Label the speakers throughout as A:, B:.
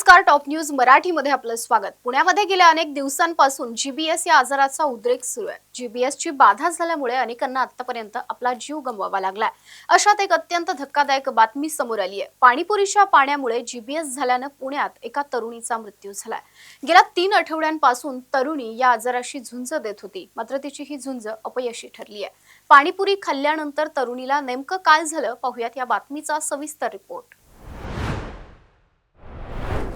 A: नमस्कार, top news मराठीमध्ये आपलं स्वागत। पुण्यामध्ये गेल्या अनेक दिवसांपासून जीबीएस या आजाराचा उद्रेक सुरू आहे। जीबीएसची बाधा झाल्यामुळे अनेकांना आतापर्यंत आपला जीव गमवावा लागलाय। अशात एक अत्यंत धक्कादायक बातमी समोर आली आहे। पाणीपुरीच्या पाण्यामुळे जीबीएस झाल्यानं पुण्यात एका तरुणीचा मृत्यू झालाय। गेल्या 3 आठवड्यांपासून तरुणी या आजाराशी झुंज देत होती, मात्र तिची ही झुंज अपयशी ठरली आहे। पाणीपुरी खाल्ल्यानंतर तरुणीला नेमकं काय झालं पाहूयात या बातमीचा सविस्तर रिपोर्ट।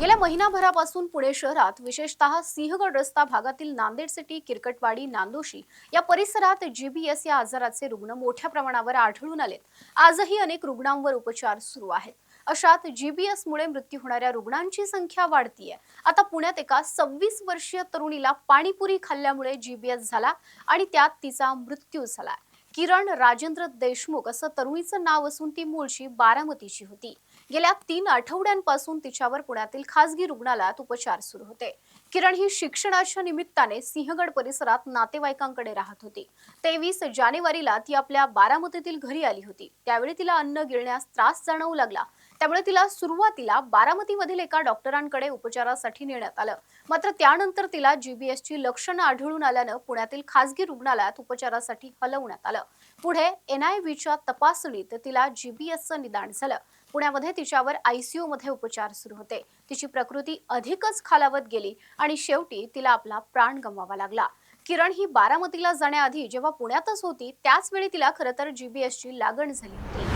A: गेल्या महिनाभरापासून पुणे शहरात विशेषतः सिंहगड रस्ता भागातील नांदेड सिटी, किरकटवाडी, नांदोशी या परिसरात जीबीएस या आजाराचे रुग्ण मोठ्या प्रमाणावर आढळून आलेत। आजही अनेक रुग्णांवर उपचार सुरू आहेत। अशात जीबीएस मुळे मृत्यू होणाऱ्या रुग्णांची संख्या वाढतीये। आता पुण्यात एका 26 वर्षीय तरुणीला पाणीपुरी खाल्ल्यामुळे जीबीएस झाला आणि त्यात तिचा मृत्यू झाला। किरण राजेंद्र देशमुख असं तरुणीचं नाव असून ती मूळची बारामतीची होती। गेल्या 3 आठवड्यांपासून तिच्यावर पुण्यातील खासगी रुग्णालयात उपचार सुरू होते। किरण ही शिक्षणाच्या निमित्ताने सिंहगड परिसरात नातेवाईकांकडे राहत होती। 23 जानेवारीला ती आपल्या बारामतीतील घरी आली होती। त्यावेळी तिला अन्न गिळण्यास त्रास जाणवू लागला। त्यामुळे तिला सुरुवातीला बारामतीमधील एका डॉक्टरांकडे उपचारासाठी नेण्यात आलं। मात्र त्यानंतर तिला जीबीएसची लक्षणं आढळून आल्यानं पुण्यातील खासगी रुग्णालयात उपचारासाठी हलवण्यात आलं। पुढे एनआयव्हीच्या तपासणीत तिला जीबीएसचं निदान झालं। पुण्यामध्ये तिच्यावर आयसीयू मध्ये उपचार सुरू होते। तिची प्रकृती अधिकच खालावत गेली आणि शेवटी तिला आपला प्राण गमवावा लागला। किरण ही बारामतीला जाण्याआधी जेव्हा पुण्यातच होती, त्याच वेळी तिला खरं तर जीबीएसची लागण झाली होती।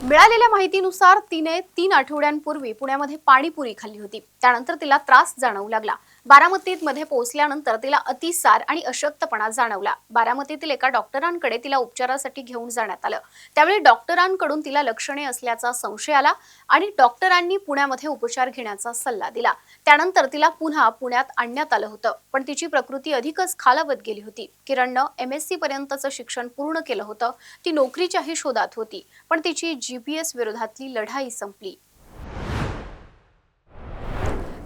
A: मिळालेल्या माहितीनुसार तिने 3 आठवड्यांपूर्वी पुण्यामध्ये पाणीपुरी खाल्ली होती। त्यानंतर तिला त्रास जाणवू लागला। बारामतीमध्ये पोहोचल्यानंतर तिला अतिसार आणि अशक्तपणा जाणवला। बारामतीतील एका डॉक्टरांकडे तिला उपचारासाठी घेऊन जाण्यात आलं। त्यावेळी डॉक्टरांकडून तिला लक्षणे असल्याचा संशय आला आणि डॉक्टरांनी पुण्यामध्ये उपचार घेण्याचा सल्ला दिला। त्यानंतर तिला पुन्हा पुण्यात आणण्यात आलं होतं, पण तिची प्रकृती अधिकच खालावत गेली होती। किरणनं एमएससी पर्यंतचं शिक्षण पूर्ण केलं होतं। ती नोकरीच्याही शोधात होती, पण तिची जीबीएस विरोधातली लढाई संपली।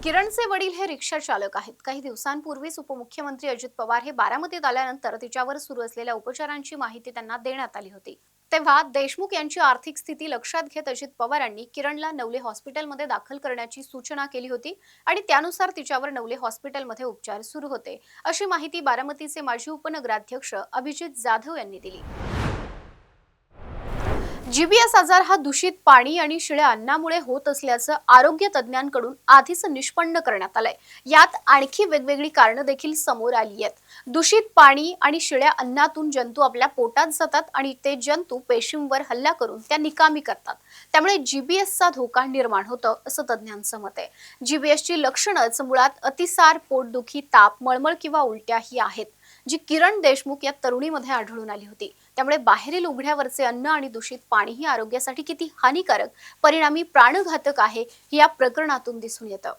A: किरणचे वडील हे रिक्षा चालक आहेत। काही दिवसांपूर्वीच उपमुख्यमंत्री अजित पवार हे बारामतीत आल्यानंतर तिच्यावर सुरू असलेल्या उपचारांची माहिती त्यांना देण्यात आली होती। तेव्हा देशमुख यांची आर्थिक स्थिती लक्षात घेत अजित पवारांनी किरणला नवले हॉस्पिटलमध्ये दाखल करण्याची सूचना केली होती आणि त्यानुसार तिच्यावर नवले हॉस्पिटलमध्ये उपचार सुरू होते, अशी माहिती बारामतीचे माजी उपनगराध्यक्ष अभिजित जाधव यांनी दिली। जीबीएस आजार हा दूषित पाणी आणि शिळ्या अन्नामुळे होत असल्याचं आरोग्य तज्ज्ञांकडून आधीच निष्पन्न करण्यात आलंय। यात आणखी वेगवेगळी कारणं देखील समोर आली आहेत। दूषित पाणी आणि शिळ्या अन्नातून जंतू आपल्या पोटात जातात आणि ते जंतू पेशींवर हल्ला करून त्या निकामी करतात। त्यामुळे जीबीएसचा धोका निर्माण होतो, असं तज्ज्ञांचं मत आहे। जीबीएसची लक्षणंच मुळात अतिसार, पोटदुखी, ताप, मळमळ किंवा उलट्या ही आहेत, जी किरण देशमुख या तरुणीमध्ये आढळून आली होती। त्यामुळे बाहेरील उघड्यावरचे अन्न आणि दूषित पाणी ही आरोग्यासाठी किती हानिकारक, परिणामी प्राणघातक आहे, हे या प्रकरणातून दिसून येतं।